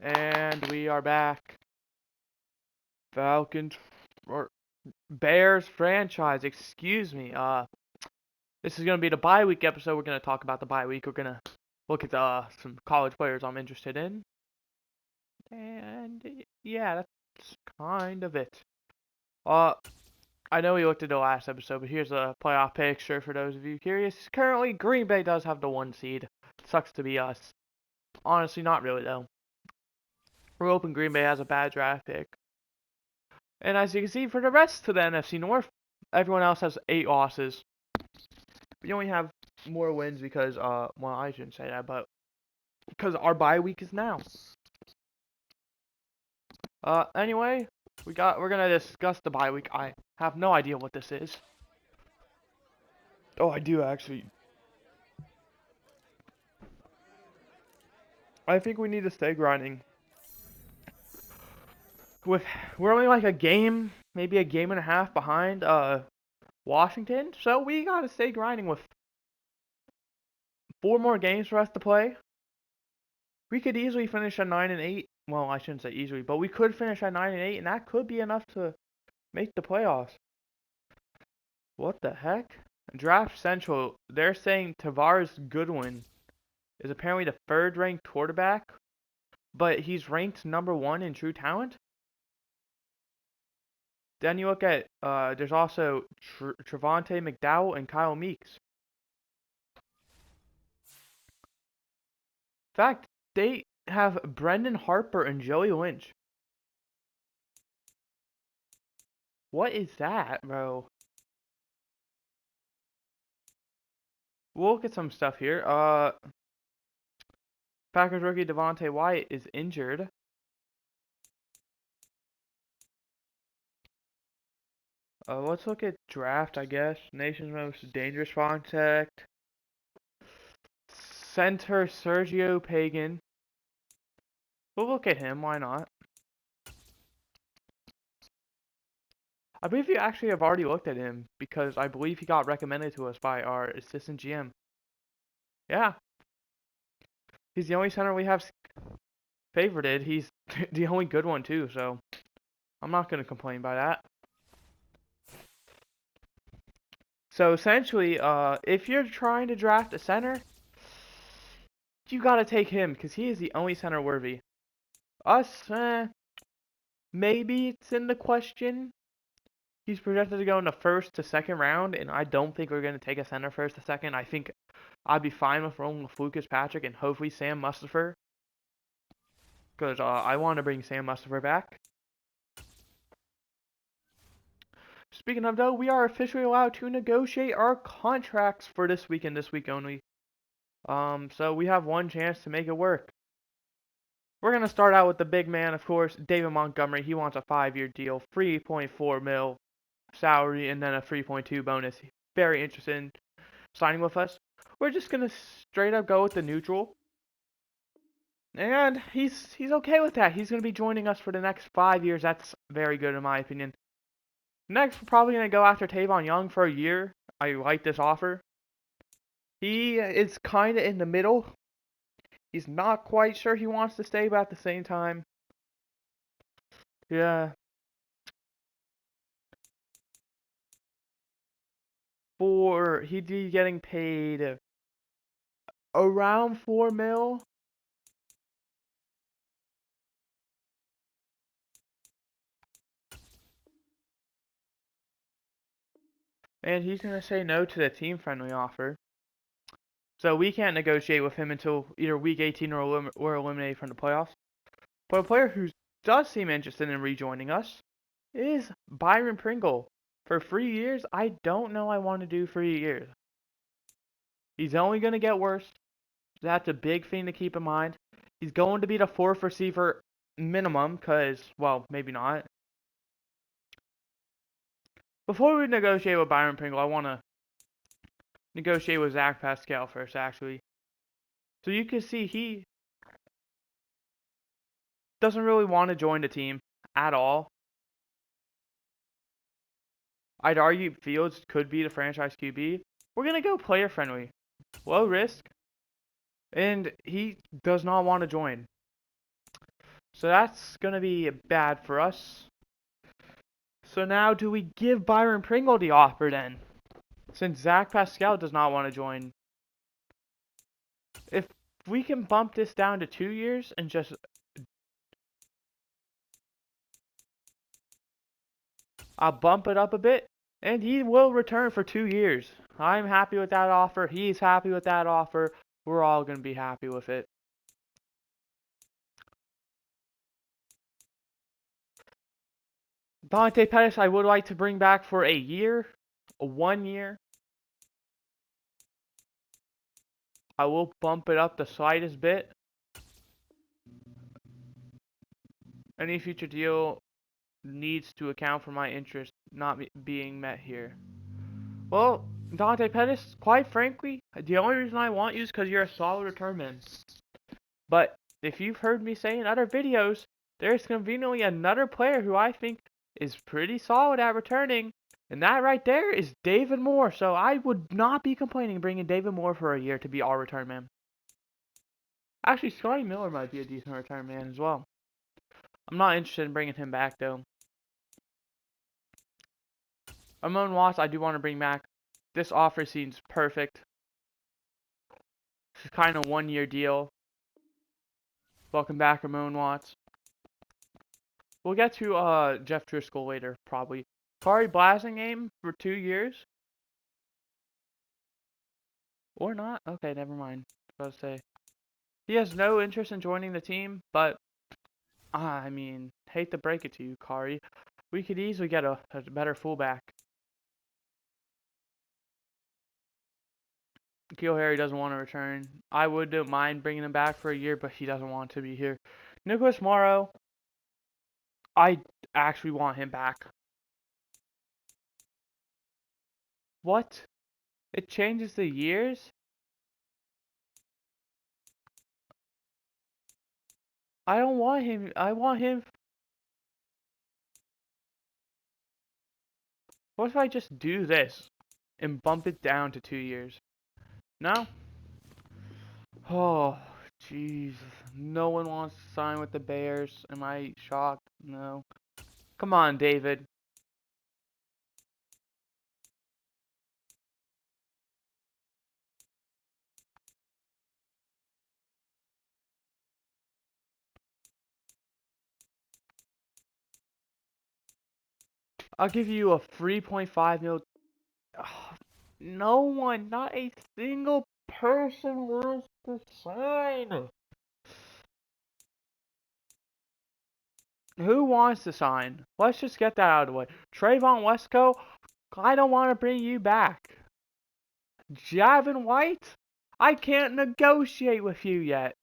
And we are back. Falcons or Bears franchise, excuse me. This is gonna be the bye week episode. We're gonna talk about the bye week. We're gonna look at some college players I'm interested in. And yeah, that's kind of it. Uh I know we looked at the last episode, but here's a playoff picture for those of you curious. Currently, Green Bay does have the 1 seed. Sucks to be us. Honestly, not really though. We're hoping Green Bay has a bad draft pick. And as you can see, for the rest of the NFC North, everyone else has 8 losses. We only have more wins because, well, I shouldn't say that, but because our bye week is now. Anyway, we're gonna discuss the bye week. I have no idea what this is. Oh, I do actually. I think we need to stay grinding. We're only like a game, maybe a game and a half behind Washington, so we gotta stay grinding with 4 more games for us to play. We could easily finish at 9-8. Well, I shouldn't say easily, but we could finish at 9-8, and that could be enough to make the playoffs. What the heck? Draft Central, they're saying Tavares Goodwin is apparently the 3rd-ranked quarterback, but he's ranked #1 in true talent. Then you look at, there's also Trevante McDowell and Kyle Meeks. In fact, they have Brendan Harper and Joey Lynch. What is that, bro? We'll look at some stuff here. Packers rookie Devontae Wyatt is injured. Let's look at draft, I guess. Nation's most dangerous prospect. Center Sergio Pagan. We'll look at him, why not? I believe you actually have already looked at him because I believe he got recommended to us by our assistant GM. Yeah. He's the only center we have favorited. He's the only good one too, so I'm not going to complain by that. So essentially, if you're trying to draft a center, you gotta take him because he is the only center worthy. Us, maybe it's in the question. He's projected to go in the 1st to 2nd round, and I don't think we're gonna take a center 1st to 2nd. I think I'd be fine with rolling with Lucas Patrick and hopefully Sam Mustipher, because I want to bring Sam Mustipher back. Speaking of though, we are officially allowed to negotiate our contracts for this week and this week only. So we have one chance to make it work. We're going to start out with the big man, of course, David Montgomery. He wants a 5-year deal, 3.4 mil salary, and then a 3.2 bonus. Very interested in signing with us. We're just going to straight up go with the neutral. And he's okay with that. He's going to be joining us for the next 5 years. That's very good in my opinion. Next, we're probably going to go after Tavon Young for a year. I like this offer. He is kind of in the middle. He's not quite sure he wants to stay, but at the same time, yeah. He'd be getting paid around 4 mil. And he's going to say no to the team-friendly offer. So we can't negotiate with him until either week 18 or we're eliminated from the playoffs. But a player who does seem interested in rejoining us is Byron Pringle. For 3 years, I don't know I want to do 3 years. He's only going to get worse. That's a big thing to keep in mind. He's going to be the 4th receiver minimum because, well, maybe not. Before we negotiate with Byron Pringle, I want to negotiate with Zach Pascal first, actually. So you can see he doesn't really want to join the team at all. I'd argue Fields could be the franchise QB. We're going to go player friendly. Low risk. And he does not want to join. So that's going to be bad for us. So now do we give Byron Pringle the offer then? Since Zach Pascal does not want to join. If we can bump this down to 2 years and just... I'll bump it up a bit. And he will return for 2 years. I'm happy with that offer. He's happy with that offer. We're all going to be happy with it. Dante Pettis, I would like to bring back for a year. 1 year. I will bump it up the slightest bit. Any future deal needs to account for my interest not being met here. Well, Dante Pettis, quite frankly, the only reason I want you is because you're a solid return man. But if you've heard me say in other videos, there's conveniently another player who I think is pretty solid at returning, and that right there is David Moore. So I would not be complaining bringing David Moore for a year to be our return man. Actually, Scotty Miller might be a decent return man as well. I'm not interested in bringing him back though. Ramon Watts, I do want to bring back. This offer seems perfect. It's kind of 1 year deal. Welcome back, Ramon Watts. We'll get to Jeff Driscoll later, probably. Kari Blasingame for 2 years? Or not? Okay, never mind. I was about to say. He has no interest in joining the team, but I mean, hate to break it to you, Kari. We could easily get a better fullback. Keel Harry doesn't want to return. I wouldn't mind bringing him back for a year, but he doesn't want to be here. Nicholas Morrow, I actually want him back. What? It changes the years? I don't want him. I want him. What if I just do this and bump it down to 2 years? No? Oh, jeez. No one wants to sign with the Bears. Am I shocked? No. Come on, David. I'll give you a 3.5 mil. Ugh, no one, not a single person wants to sign. Who wants to sign? Let's just get that out of the way. Trayvon Wesco, I don't want to bring you back. Javin White, I can't negotiate with you yet.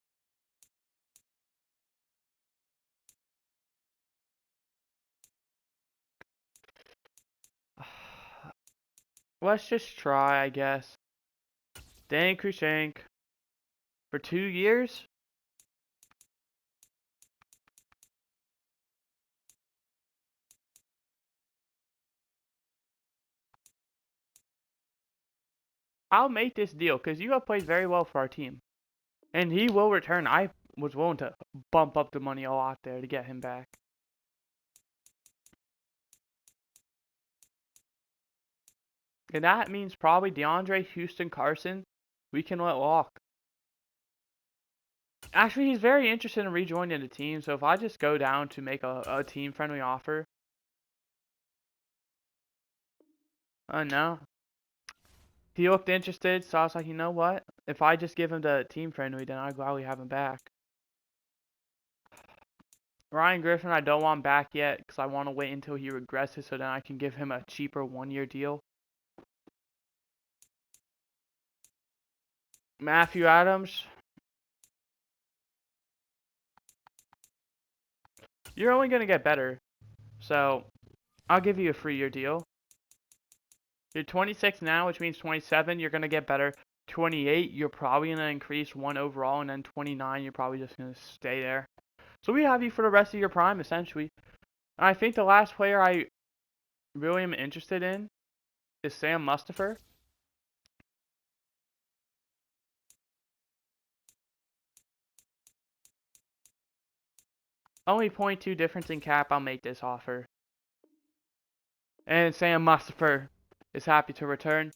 Let's just try, I guess. Dan Krushank for 2 years? I'll make this deal because you have played very well for our team. And he will return. I was willing to bump up the money a lot there to get him back. And that means probably DeAndre Houston Carson we can let walk. Actually, he's very interested in rejoining the team, so if I just go down to make a team-friendly offer. No. He looked interested, so I was like, you know what? If I just give him the team-friendly, then I'll gladly have him back. Ryan Griffin, I don't want back yet, because I want to wait until he regresses, so then I can give him a cheaper 1 year deal. Matthew Adams. You're only going to get better. So, I'll give you a 3 year deal. You're 26 now, which means 27, you're going to get better. 28, you're probably going to increase 1 overall. And then 29, you're probably just going to stay there. So, we have you for the rest of your prime, essentially. And I think the last player I really am interested in is Sam Mustipher. Only 0.2 difference in cap, I'll make this offer. And Sam Mustipher is happy to return.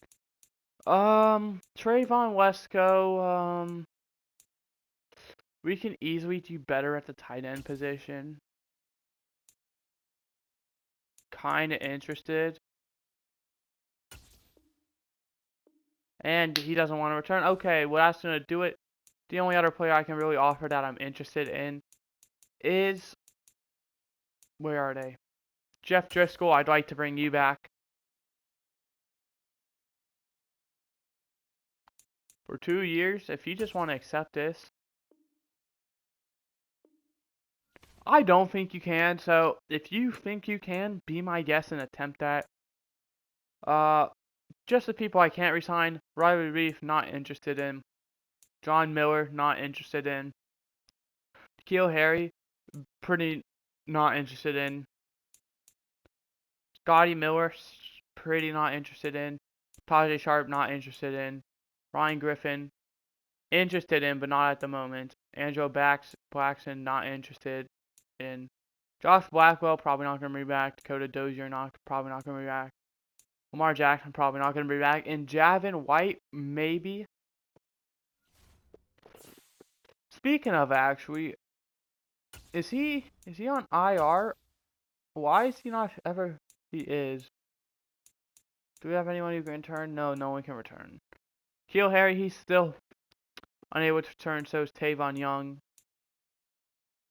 Trayvon Wesco, we can easily do better at the tight end position. Kinda interested. And he doesn't want to return. Okay, well that's gonna do it. The only other player I can really offer that I'm interested in is, where are they? Jeff Driscoll, I'd like to bring you back for 2 years. If you just want to accept this. I don't think you can, so if you think you can, be my guest and attempt that. Uh, just the people I can't resign. Riley Reef, not interested in. John Miller, not interested in. Keel Harry, pretty not interested in. Scotty Miller, pretty not interested in. Tajay Sharp, not interested in. Ryan Griffin, interested in, but not at the moment. Angelo Blackson, not interested in. Josh Blackwell, probably not going to be back. Dakota Dozier, probably not going to be back. Lamar Jackson, probably not going to be back. And Javin White, maybe. Speaking of, actually, is he on IR? Why is he not ever? He is. Do we have anyone who can return? No, no one can return. Keel Harry, he's still unable to return. So is Tavon Young.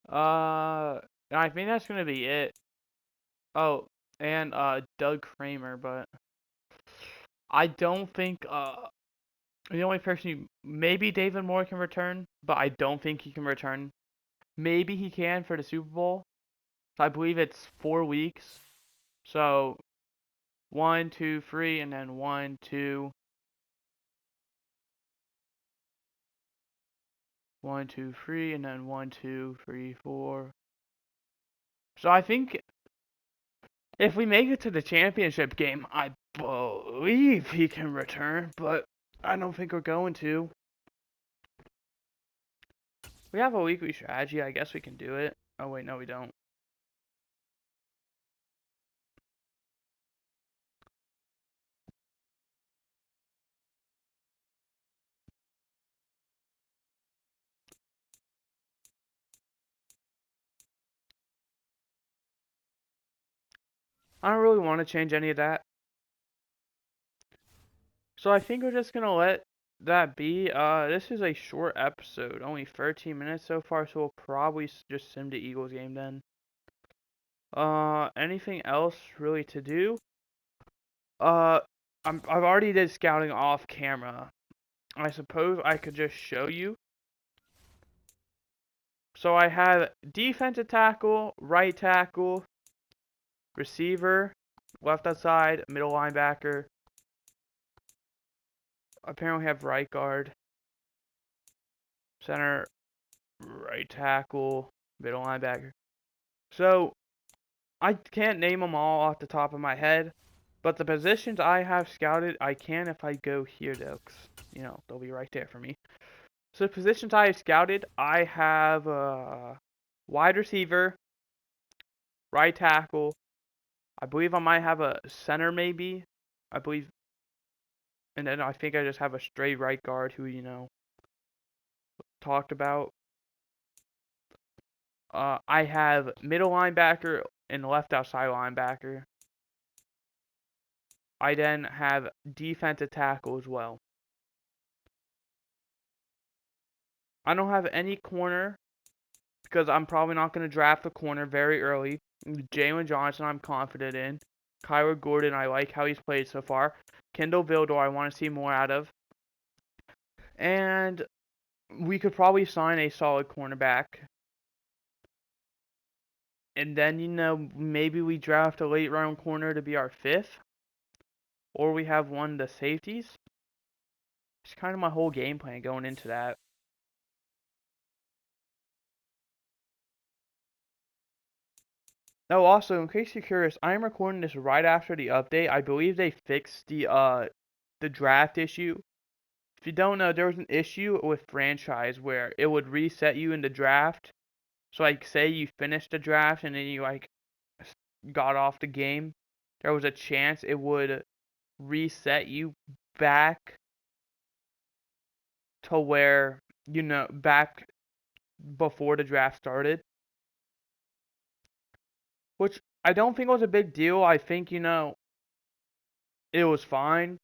And I think that's gonna be it. Oh, and Doug Kramer, but I don't think the only person maybe David Moore can return, but I don't think he can return. Maybe he can for the Super Bowl. So I believe it's 4 weeks. So 1, 2, 3, and then 1, 2, 1, 2, 3, and then 1, 2, 3, 4. So I think if we make it to the championship game, I believe he can return, but I don't think we're going to. We have a weekly strategy. I guess we can do it. Oh, wait, no, we don't. I don't really want to change any of that. So I think we're just going to let that be. This is a short episode. Only 13 minutes so far, so we'll probably just sim the Eagles game then. Anything else really to do? I've already did scouting off camera. I suppose I could just show you. So I have defensive tackle, right tackle, receiver, left outside, middle linebacker. Apparently have right guard, center, right tackle, middle linebacker. So I can't name them all off the top of my head, but the positions I have scouted, I can if I go here though, 'cause, they'll be right there for me. So the positions I have scouted, I have wide receiver, right tackle. I believe I might have a center maybe. I believe, and then I think I just have a straight right guard who talked about. I have middle linebacker and left outside linebacker. I then have defensive tackle as well. I don't have any corner because I'm probably not going to draft a corner very early. Jalen Johnson, I'm confident in. Kyler Gordon, I like how he's played so far. Kendall Vildor, I want to see more out of. And we could probably sign a solid cornerback. And then, maybe we draft a late round corner to be our 5th. Or we have one of the safeties. It's kind of my whole game plan going into that. Oh, also, in case you're curious, I am recording this right after the update. I believe they fixed the draft issue. If you don't know, there was an issue with franchise where it would reset you in the draft So like, say you finished the draft and then you like got off the game, there was a chance it would reset you back to where, back before the draft started. Which I don't think was a big deal. I think, it was fine.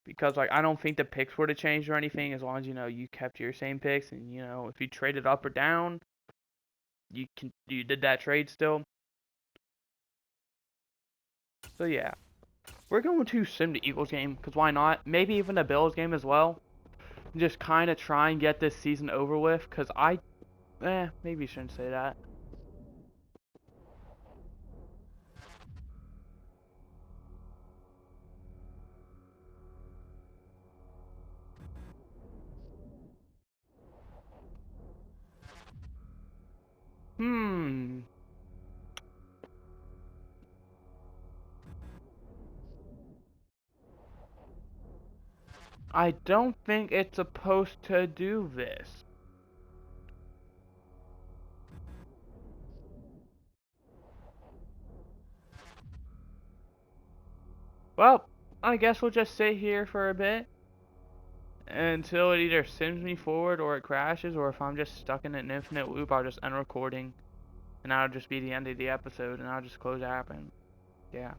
Because like I don't think the picks would have changed or anything as long as you kept your same picks and if you traded up or down, you did that trade still. So yeah, we're going to sim the Eagles game because why not? Maybe even the Bills game as well. Just kind of try and get this season over with because maybe you shouldn't say that. Hmm. I don't think it's supposed to do this. Well, I guess we'll just sit here for a bit until it either sends me forward or it crashes, or if I'm just stuck in an infinite loop, I'll just end recording, and that'll just be the end of the episode, and I'll just close the app, and yeah.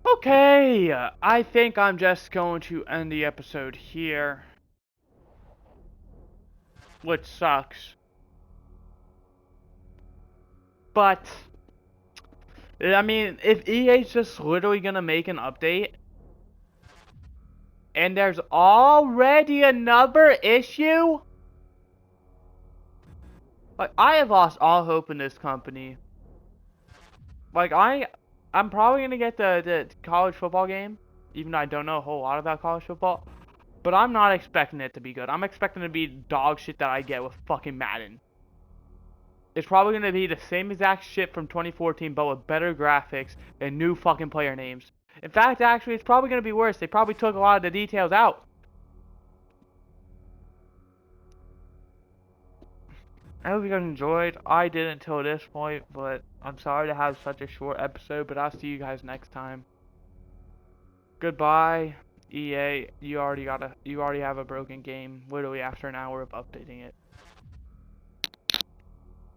Okay, I think I'm just going to end the episode here, which sucks. But, I mean, if EA's just literally gonna make an update, and there's already another issue, like, I have lost all hope in this company. Like, I'm probably gonna get the college football game, even though I don't know a whole lot about college football. But I'm not expecting it to be good. I'm expecting it to be dog shit that I get with fucking Madden. It's probably gonna be the same exact shit from 2014, but with better graphics and new fucking player names. In fact, actually, it's probably gonna be worse. They probably took a lot of the details out. I hope you guys enjoyed. I did until this point, but I'm sorry to have such a short episode, but I'll see you guys next time. Goodbye, EA. You already have a broken game literally after an hour of updating it.